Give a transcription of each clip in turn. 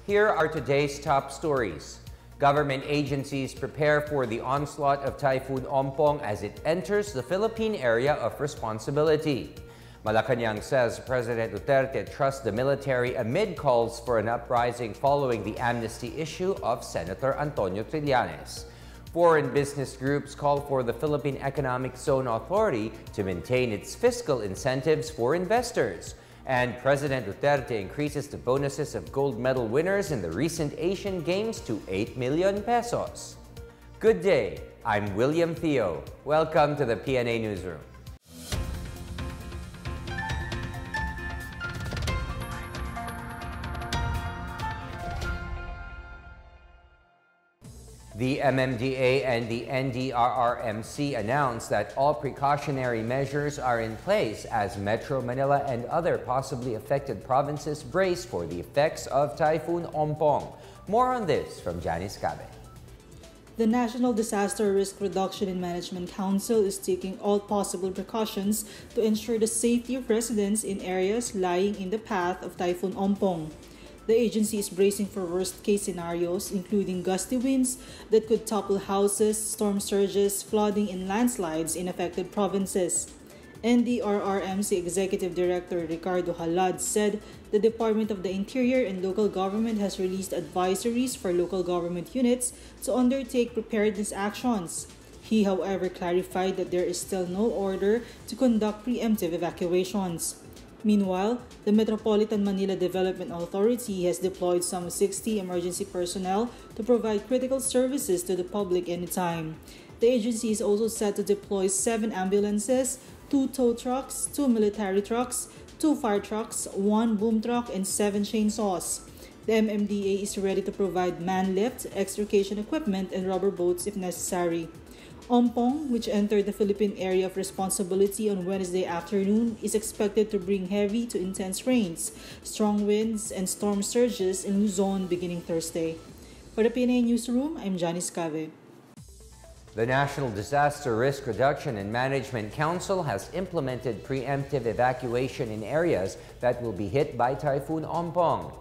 Here are today's top stories. Government agencies prepare for the onslaught of Typhoon On Bomb as it enters the Philippine area of responsibility. Malacanang says President Duterte trusts the military amid calls for an uprising following the amnesty issue of Senator Antonio Trillanes. Foreign business groups call for the Philippine Economic Zone Authority to maintain its fiscal incentives for investors. And President Duterte increases the bonuses of gold medal winners in the recent Asian Games to 8 million pesos. Good day, I'm William Theo. Welcome to the PNA Newsroom. The MMDA and the NDRRMC announced that all precautionary measures are in place as Metro Manila and other possibly affected provinces brace for the effects of Typhoon On Bomb. More on this from Janice Cabe. The National Disaster Risk Reduction and Management Council is taking all possible precautions to ensure the safety of residents in areas lying in the path of Typhoon On Bomb. The agency is bracing for worst-case scenarios, including gusty winds that could topple houses, storm surges, flooding, and landslides in affected provinces. NDRRMC Executive Director Ricardo Halad said the Department of the Interior and local government has released advisories for local government units to undertake preparedness actions. He, however, clarified that there is still no order to conduct preemptive evacuations. Meanwhile, the Metropolitan Manila Development Authority has deployed some 60 emergency personnel to provide critical services to the public anytime. The agency is also set to deploy 7 ambulances, 2 tow trucks, 2 military trucks, 2 fire trucks, 1 boom truck, and 7 chainsaws. The MMDA is ready to provide man lift, extrication equipment, and rubber boats if necessary. Ompong, which entered the Philippine area of responsibility on Wednesday afternoon, is expected to bring heavy to intense rains, strong winds, and storm surges in Luzon beginning Thursday. For the PNA Newsroom, I'm Janice Cabe. The National Disaster Risk Reduction and Management Council has implemented preemptive evacuation in areas that will be hit by Typhoon On Bomb.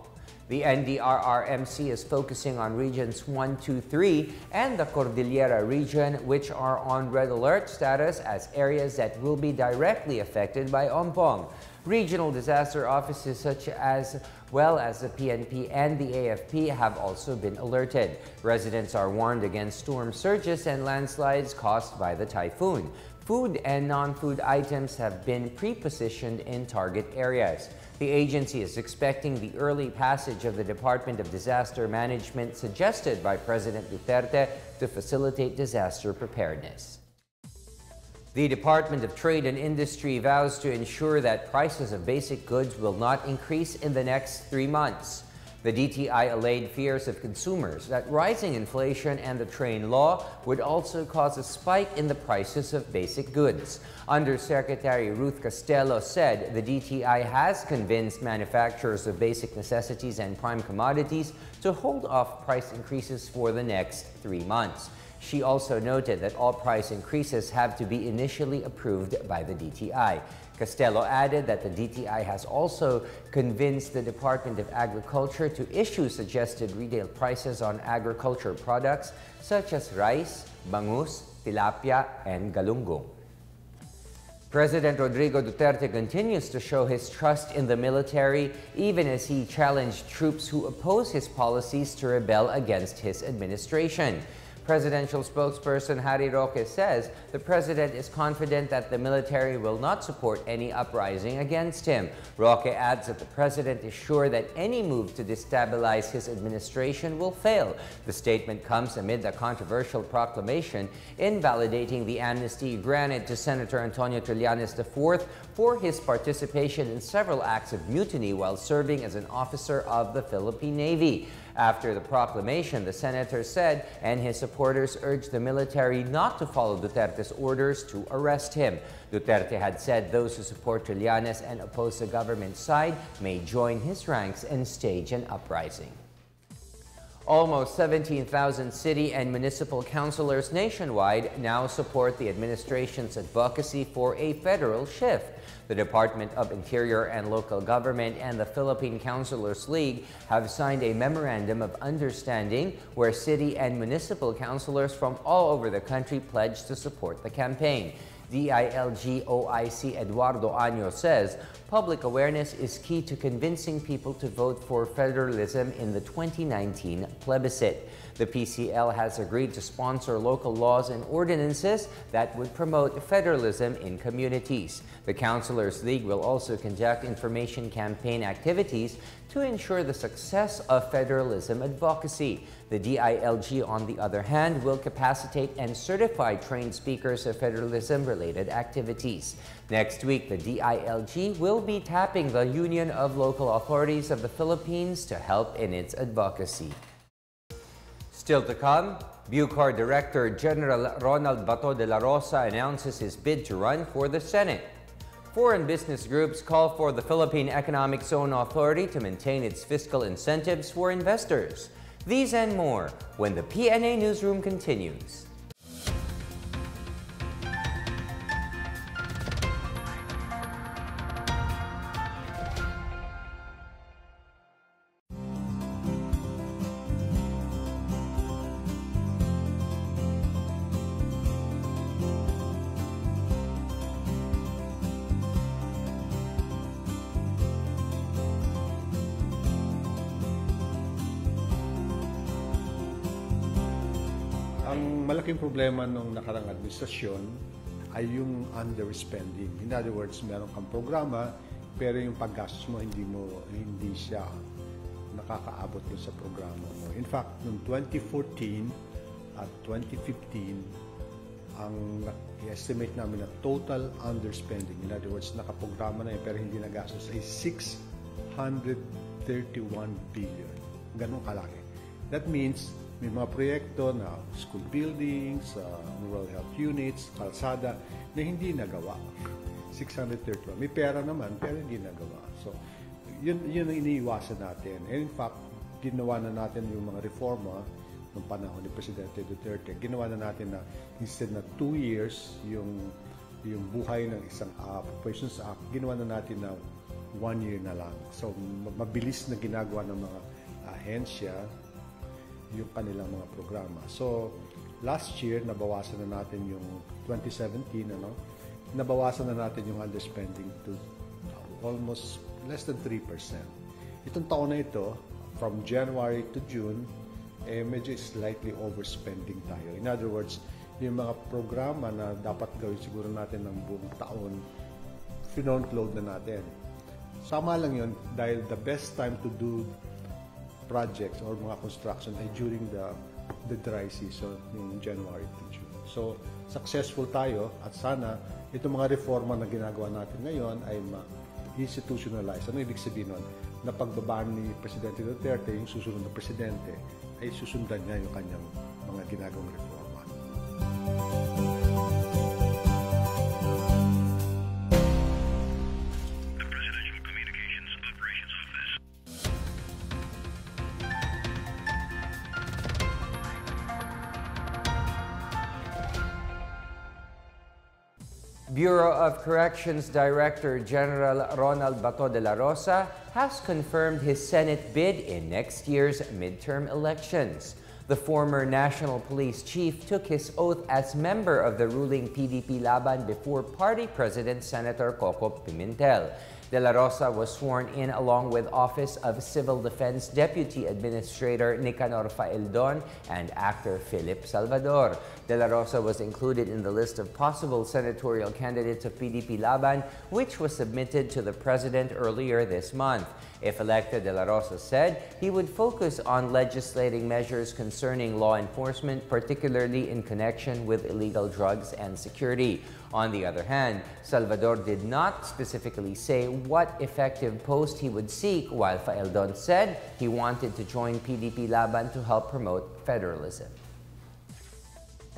The NDRRMC is focusing on regions 1, 2, 3 and the Cordillera region, which are on red alert status as areas that will be directly affected by On Bomb. Regional disaster offices such as well as the PNP and the AFP have also been alerted. Residents are warned against storm surges and landslides caused by the typhoon. Food and non-food items have been pre-positioned in target areas. The agency is expecting the early passage of the Department of Disaster Management suggested by President Duterte to facilitate disaster preparedness. The Department of Trade and Industry vows to ensure that prices of basic goods will not increase in the next 3 months. The DTI allayed fears of consumers that rising inflation and the train law would also cause a spike in the prices of basic goods. Undersecretary Ruth Castello said the DTI has convinced manufacturers of basic necessities and prime commodities to hold off price increases for the next 3 months. She also noted that all price increases have to be initially approved by the DTI. Castello added that the DTI has also convinced the Department of Agriculture to issue suggested retail prices on agriculture products such as rice, bangus, tilapia, and galunggong. President Rodrigo Duterte continues to show his trust in the military even as he challenged troops who oppose his policies to rebel against his administration. Presidential spokesperson Harry Roque says the president is confident that the military will not support any uprising against him. Roque adds that the president is sure that any move to destabilize his administration will fail. The statement comes amid a controversial proclamation invalidating the amnesty granted to Senator Antonio Trillanes IV for his participation in several acts of mutiny while serving as an officer of the Philippine Navy. After the proclamation, the senator said, and his supporters urged the military not to follow Duterte's orders to arrest him. Duterte had said those who support Trillanes and oppose the government side may join his ranks and stage an uprising. Almost 17,000 city and municipal councilors nationwide now support the administration's advocacy for a federal shift. The Department of Interior and Local Government and the Philippine Councilors League have signed a memorandum of understanding where city and municipal councilors from all over the country pledged to support the campaign. DILG OIC Eduardo Año says public awareness is key to convincing people to vote for federalism in the 2019 plebiscite. The PCL has agreed to sponsor local laws and ordinances that would promote federalism in communities. The Councilors League will also conduct information campaign activities to ensure the success of federalism advocacy. The DILG, on the other hand, will capacitate and certify trained speakers of federalism-related activities. Next week, the DILG will be tapping the Union of Local Authorities of the Philippines to help in its advocacy. Still to come, Bucor Director General Ronald Bato de la Rosa announces his bid to run for the Senate. Foreign business groups call for the Philippine Economic Zone Authority to maintain its fiscal incentives for investors. These and more when the PNA Newsroom continues. Ang malaking problema ng nakarang administrasyon ay yung underspending. In other words, meron kang programa pero yung paggastos mo hindi siya nakakaabot doon sa programa mo. In fact, noong 2014 at 2015, ang i-estimate namin na total underspending, in other words, nakaprograma na yun pero hindi nagastos, ay 631 billion. Ganun kalaki. That means may mga proyekto na school buildings, rural health units, kalsada na hindi nagawa. 631. May pera naman pero hindi nagawa. So, yun ang iniiwasan natin. And in fact, ginawa na natin yung mga reforma ng panahon ni Presidente Duterte. Ginawa na natin na instead na 2 years yung buhay ng isang Appropriations Act, ginawa na natin na 1 year na lang. So, mabilis na ginagawa ng mga ahensya yung kanilang mga programa. So, last year, nabawasan na natin yung 2017, nabawasan na natin yung underspending to almost less than 3%. Itong taon na ito, from January to June, medyo slightly overspending tayo. In other words, yung mga programa na dapat gawin siguro natin ng buong taon, front-load na natin. Sama lang yun, dahil the best time to do projects or mga construction ay during the dry season yung January to June. So, successful tayo at sana itong mga reforma na ginagawa natin ngayon ay ma-institutionalize. Ano ibig sabihin nun? Na pagbabaan ni Presidente Duterte, yung susunod na presidente, ay susundan niya yung kanyang mga ginagawang reforma. Bureau of Corrections Director General Ronald Bato de la Rosa has confirmed his Senate bid in next year's midterm elections. The former National Police Chief took his oath as member of the ruling PDP Laban before party President Senator Coco Pimentel. De la Rosa was sworn in along with Office of Civil Defense Deputy Administrator Nicanor Faeldon and actor Philip Salvador. De la Rosa was included in the list of possible senatorial candidates of PDP Laban, which was submitted to the President earlier this month. If elected, De la Rosa said he would focus on legislating measures concerning law enforcement, particularly in connection with illegal drugs and security. On the other hand, Salvador did not specifically say what effective post he would seek, while Faeldon said he wanted to join PDP Laban to help promote federalism.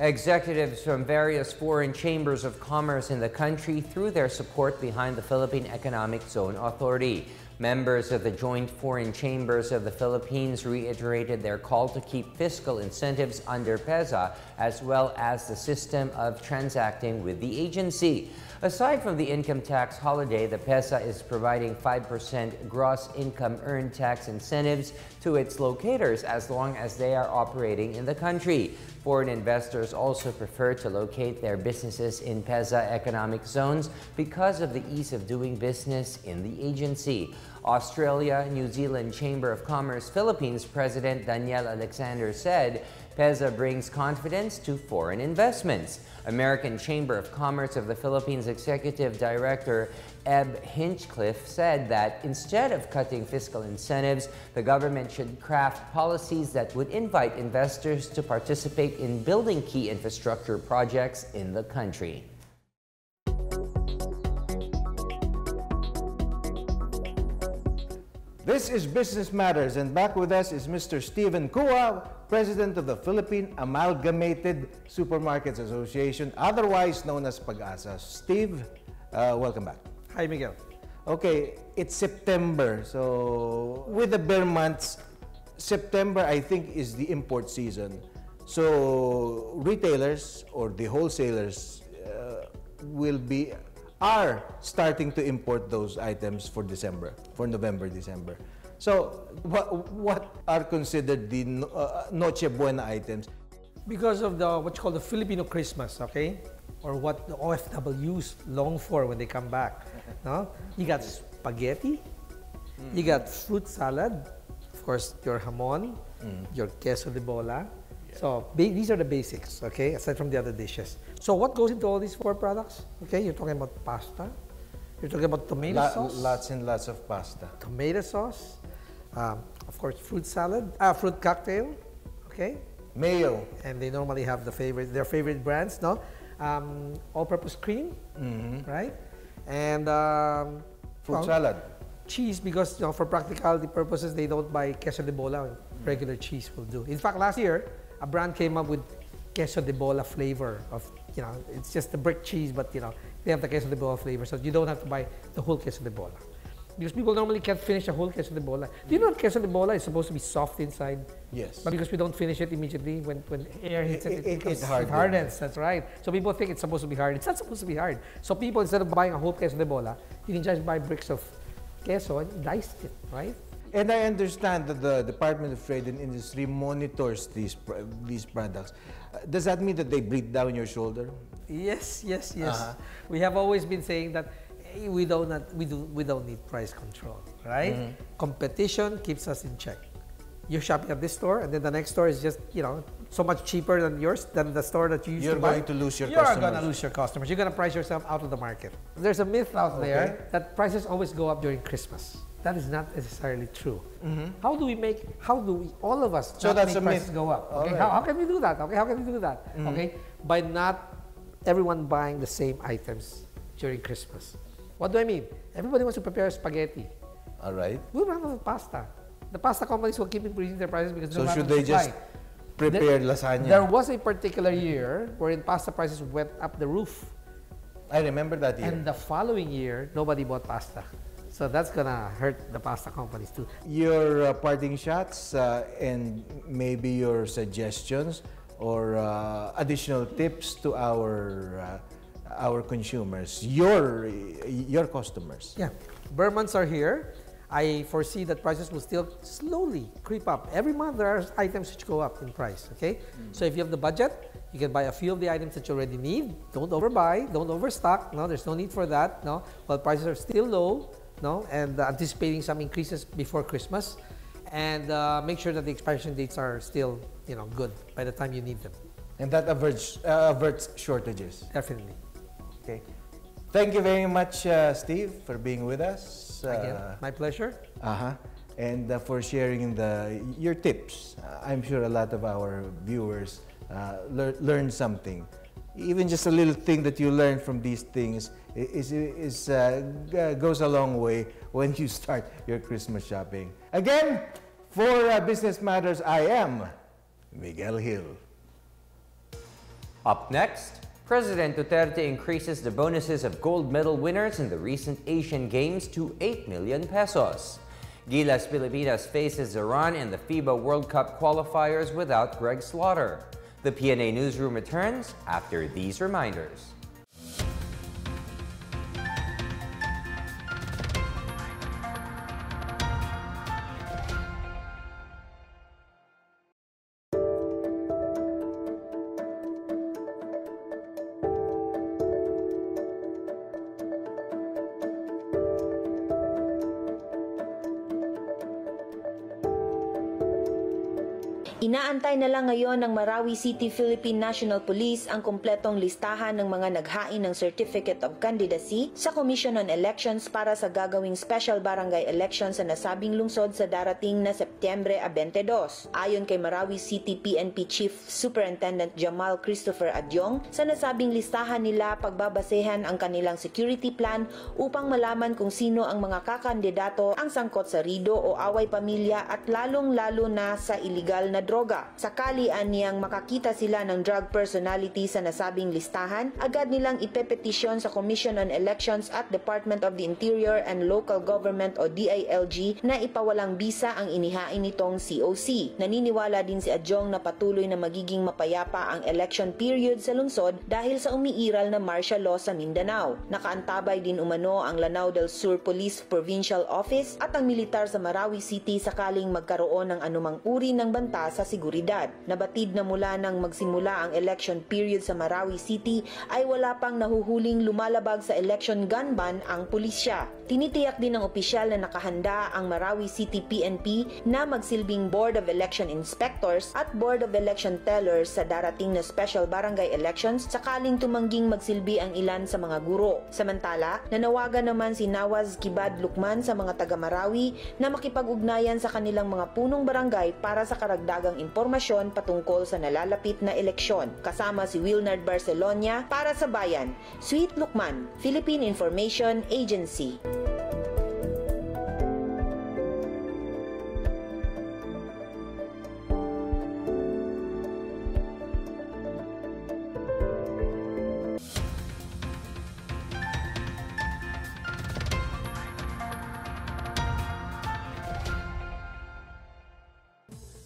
Executives from various foreign chambers of commerce in the country threw their support behind the Philippine Economic Zone Authority. Members of the Joint Foreign Chambers of the Philippines reiterated their call to keep fiscal incentives under PEZA, as well as the system of transacting with the agency. Aside from the income tax holiday, the PEZA is providing 5% gross income earned tax incentives to its locators as long as they are operating in the country. Foreign investors also prefer to locate their businesses in PEZA economic zones because of the ease of doing business in the agency. Australia New Zealand Chamber of Commerce Philippines President Daniel Alexander said PEZA brings confidence to foreign investments. American Chamber of Commerce of the Philippines Executive Director Eb Hinchcliffe said that instead of cutting fiscal incentives, the government should craft policies that would invite investors to participate in building key infrastructure projects in the country. This is Business Matters, and back with us is Mr. Stephen Kua, President of the Philippine Amalgamated Supermarkets Association, otherwise known as PAG-ASA. Steve, welcome back. Hi, Miguel. Okay, it's September, so with the bare months, September I think is the import season. So retailers or the wholesalers are starting to import those items for December, for November, December. So what are considered the Noche Buena items? Because of the what you call the Filipino Christmas, okay? Or what the OFWs long for when they come back. No? You got spaghetti, you got fruit salad, of course your hamon, your queso de bola. So these are the basics, okay, aside from the other dishes. So what goes into all these four products? Okay, you're talking about pasta, you're talking about tomato sauce. Lots and lots of pasta. Tomato sauce, of course fruit salad, fruit cocktail, okay? Mayo. And they normally have their favorite brands, no? All-purpose cream, right? And fruit salad. Cheese, because for practicality purposes, they don't buy queso de bola. Regular cheese will do. In fact, last year, a brand came up with queso de bola flavor of, it's just the brick cheese, but they have the queso de bola flavor, so you don't have to buy the whole queso de bola. Because people normally can't finish a whole queso de bola. Do you know that queso de bola is supposed to be soft inside? Yes. But because we don't finish it immediately, when air hits it hardens. hardens. That's right. So people think it's supposed to be hard. It's not supposed to be hard. So people, instead of buying a whole queso de bola, you can just buy bricks of queso and dice it, right? And I understand that the Department of Trade and Industry monitors these products. Does that mean that they breathe down your shoulder? Yes. We have always been saying that we don't need price control, right? Competition keeps us in check. You're shopping at this store, and then the next store is just so much cheaper than yours, than the store that you used to buy. You're going to lose your customers. You're going to lose your customers. You're going to price yourself out of the market. There's a myth out there that prices always go up during Christmas. That is not necessarily true. How do we all of us, so that's make prices go up? Okay, right. How can we do that? Okay, how can we do that? Okay, by not everyone buying the same items during Christmas. What do I mean? Everybody wants to prepare spaghetti. All right. We'll run out of pasta. The pasta companies will keep increasing their prices because so should they just prepare lasagna? There was a particular year wherein pasta prices went up the roof. I remember that year. And the following year, nobody bought pasta. So that's gonna hurt the pasta companies too. Your parting shots and maybe your suggestions or additional tips to our consumers, your customers. Yeah, bare months are here. I foresee that prices will still slowly creep up. Every month there are items which go up in price, okay? So if you have the budget, you can buy a few of the items that you already need. Don't overbuy, don't overstock. No, there's no need for that. No, while prices are still low, no, and anticipating some increases before Christmas. And make sure that the expiration dates are still, good by the time you need them. And that averts shortages. Definitely. Okay. Thank you very much, Steve, for being with us. Again, my pleasure. And for sharing your tips. I'm sure a lot of our viewers learn something. Even just a little thing that you learn from these things goes a long way when you start your Christmas shopping. Again, for Business Matters, I am Miguel Hill. Up next, President Duterte increases the bonuses of gold medal winners in the recent Asian Games to 8 million pesos. Gilas Pilipinas faces Iran in the FIBA World Cup qualifiers without Greg Slaughter. The PNA Newsroom returns after these reminders. Inaantay na lang ngayon ng Marawi City Philippine National Police ang kumpletong listahan ng mga naghain ng Certificate of Candidacy sa Commission on Elections para sa gagawing special barangay election sa nasabing lungsod sa darating na Setyembre 22. Ayon kay Marawi City PNP Chief Superintendent Jamal Christopher Adyong, sa nasabing listahan nila pagbabasehan ang kanilang security plan upang malaman kung sino ang mga kakandidato ang sangkot sa rido o away pamilya at lalong-lalo na sa iligal na droga. Sakali niyang makakita sila ng drug personality sa nasabing listahan, agad nilang ipepetisyon sa Commission on Elections at Department of the Interior and Local Government o DILG na ipawalang bisa ang inihain nitong COC. Naniniwala din si Adyong na patuloy na magiging mapayapa ang election period sa lungsod dahil sa umiiral na martial law sa Mindanao. Nakaantabay din umano ang Lanao del Sur Police Provincial Office at ang militar sa Marawi City sakaling magkaroon ng anumang uri ng banta sa seguridad. Nabatid na mula nang magsimula ang election period sa Marawi City ay wala pang nahuhuling lumalabag sa election gun ban ang pulisya. Tinitiyak din ng opisyal na nakahanda ang Marawi City PNP na magsilbing Board of Election Inspectors at Board of Election Tellers sa darating na special barangay elections sakaling tumangging magsilbi ang ilan sa mga guro. Samantala, nanawagan naman si Nawaz Kibad Lukman sa mga taga Marawi na makipag-ugnayan sa kanilang mga punong barangay para sa karagdagang impormasyon patungkol sa nalalapit na eleksyon. Kasama si Wilnard Barcelonia para sa Bayan. Sweet Lukman, Philippine Information Agency.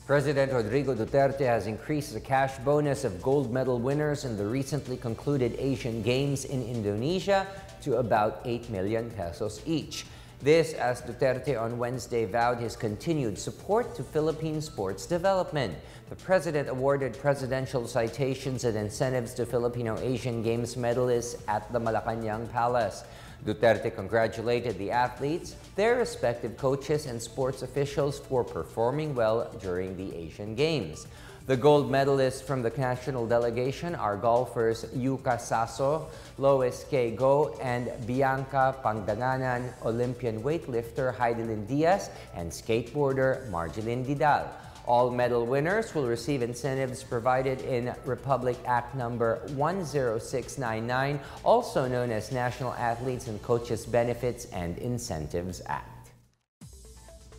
President Rodrigo Duterte has increased the cash bonus of gold medal winners in the recently concluded Asian Games in Indonesia to about 8 million pesos each. This as Duterte on Wednesday vowed his continued support to Philippine sports development. The president awarded presidential citations and incentives to Filipino Asian Games medalists at the Malacanang Palace. Duterte congratulated the athletes, their respective coaches, and sports officials for performing well during the Asian Games. The gold medalists from the national delegation are golfers Yuka Saso, Lois K. Go, and Bianca Pangdanganan, Olympian weightlifter Heidelin Diaz, and skateboarder Marjeline Didal. All medal winners will receive incentives provided in Republic Act number 10699, also known as National Athletes and Coaches Benefits and Incentives Act.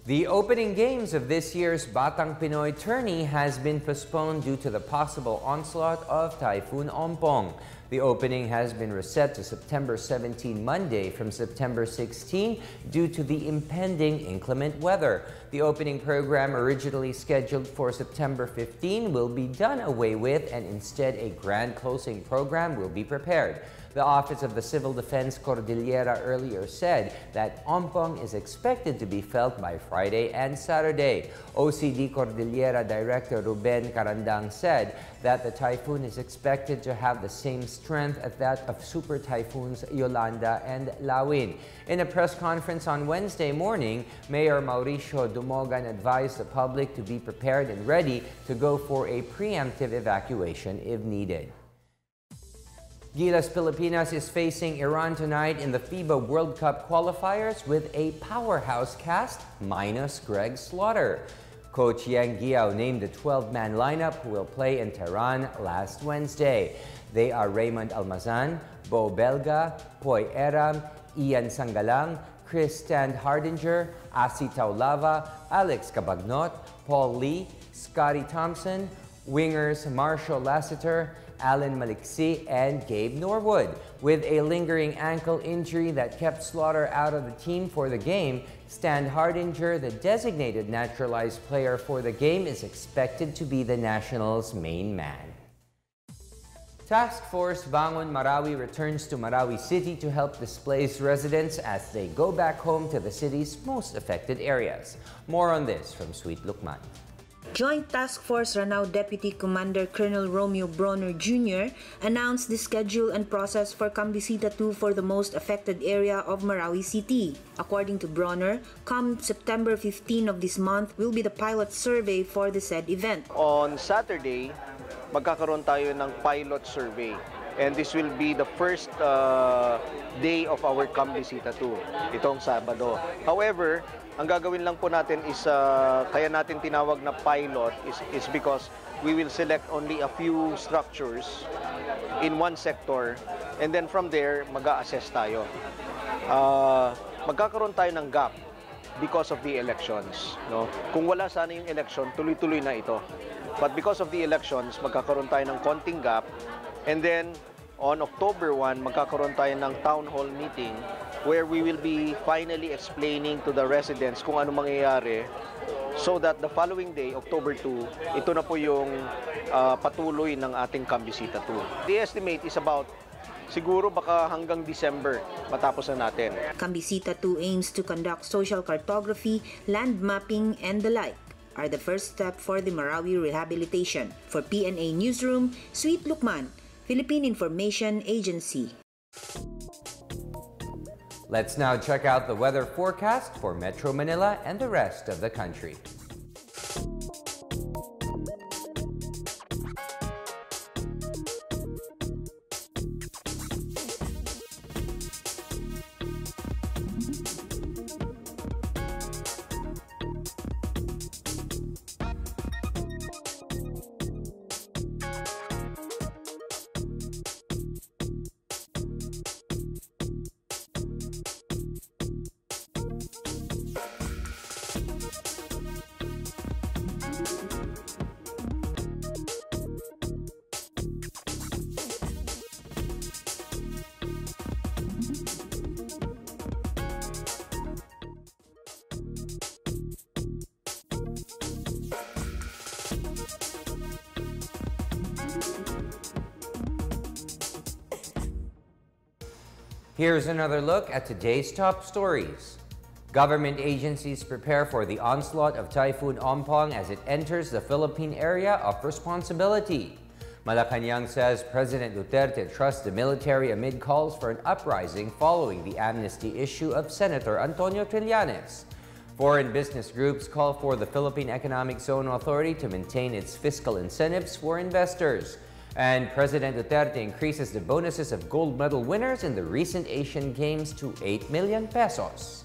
The opening games of this year's Batang Pinoy tourney has been postponed due to the possible onslaught of Typhoon On Bomb. The opening has been reset to September 17 Monday from September 16 due to the impending inclement weather. The opening program, originally scheduled for September 15, will be done away with, and instead a grand closing program will be prepared. The Office of the Civil Defense Cordillera earlier said that Ompong is expected to be felt by Friday and Saturday. OCD Cordillera Director Ruben Carandang said that the typhoon is expected to have the same strength as that of super typhoons Yolanda and Lawin. In a press conference on Wednesday morning, Mayor Mauricio Dumogan advised the public to be prepared and ready to go for a preemptive evacuation if needed. Gilas Pilipinas is facing Iran tonight in the FIBA World Cup qualifiers with a powerhouse cast minus Greg Slaughter. Coach Yang Giao named the 12-man lineup who will play in Tehran last Wednesday. They are Raymond Almazan, Bo Belga, Poy Eram, Ian Sangalang, Chris Stand Hardinger, Asi Taulava, Alex Cabagnot, Paul Lee, Scotty Thompson, wingers Marshall Lassiter, Alan Maliksi and Gabe Norwood. With a lingering ankle injury that kept Slaughter out of the team for the game, Stan Hardinger, the designated naturalized player for the game, is expected to be the Nationals' main man. Task Force Bangon Marawi returns to Marawi City to help displaced residents as they go back home to the city's most affected areas. More on this from Sweet Lukman. Joint Task Force Ranao Deputy Commander Colonel Romeo Bronner Jr. announced the schedule and process for Cambisita 2 for the most affected area of Marawi City. According to Bronner, come September 15 of this month will be the pilot survey for the said event. On Saturday, magkakaroon tayo ng pilot survey. And this will be the first day of our Cambisita 2, itong Sabado. However, ang gagawin lang po natin is, kaya natin tinawag na pilot is because we will select only a few structures in one sector and then from there, mag-a-assess tayo. Magkakaroon tayo ng gap because of the elections. No? Kung wala sana yung election, tuloy-tuloy na ito. But because of the elections, magkakaroon tayo ng konting gap. And then, on October 1, magkakaroon tayo ng town hall meeting where we will be finally explaining to the residents kung ano mangyayari so that the following day, October 2, ito na po yung patuloy ng ating Cambisita 2. The estimate is about siguro baka hanggang December matapos na natin. Cambisita 2 aims to conduct social cartography, land mapping, and the like are the first step for the Marawi rehabilitation. For PNA Newsroom, Sweet Lukman, Philippine Information Agency. Let's now check out the weather forecast for Metro Manila and the rest of the country. Here's another look at today's top stories. Government agencies prepare for the onslaught of Typhoon On Bomb as it enters the Philippine area of responsibility. Malacanang says President Duterte trusts the military amid calls for an uprising following the amnesty issue of Senator Antonio Trillanes. Foreign business groups call for the Philippine Economic Zone Authority to maintain its fiscal incentives for investors. And President Duterte increases the bonuses of gold medal winners in the recent Asian Games to 8 million pesos.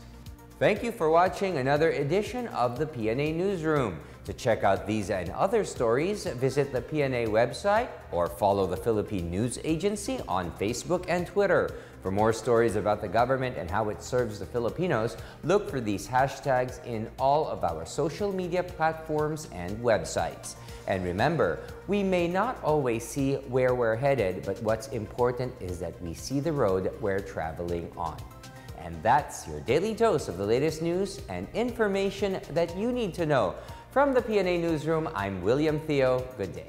Thank you for watching another edition of the PNA Newsroom. To check out these and other stories, visit the PNA website or follow the Philippine News Agency on Facebook and Twitter. For more stories about the government and how it serves the Filipinos, look for these hashtags in all of our social media platforms and websites. And remember, we may not always see where we're headed, but what's important is that we see the road we're traveling on. And that's your daily dose of the latest news and information that you need to know. From the PNA Newsroom, I'm William Theo. Good day.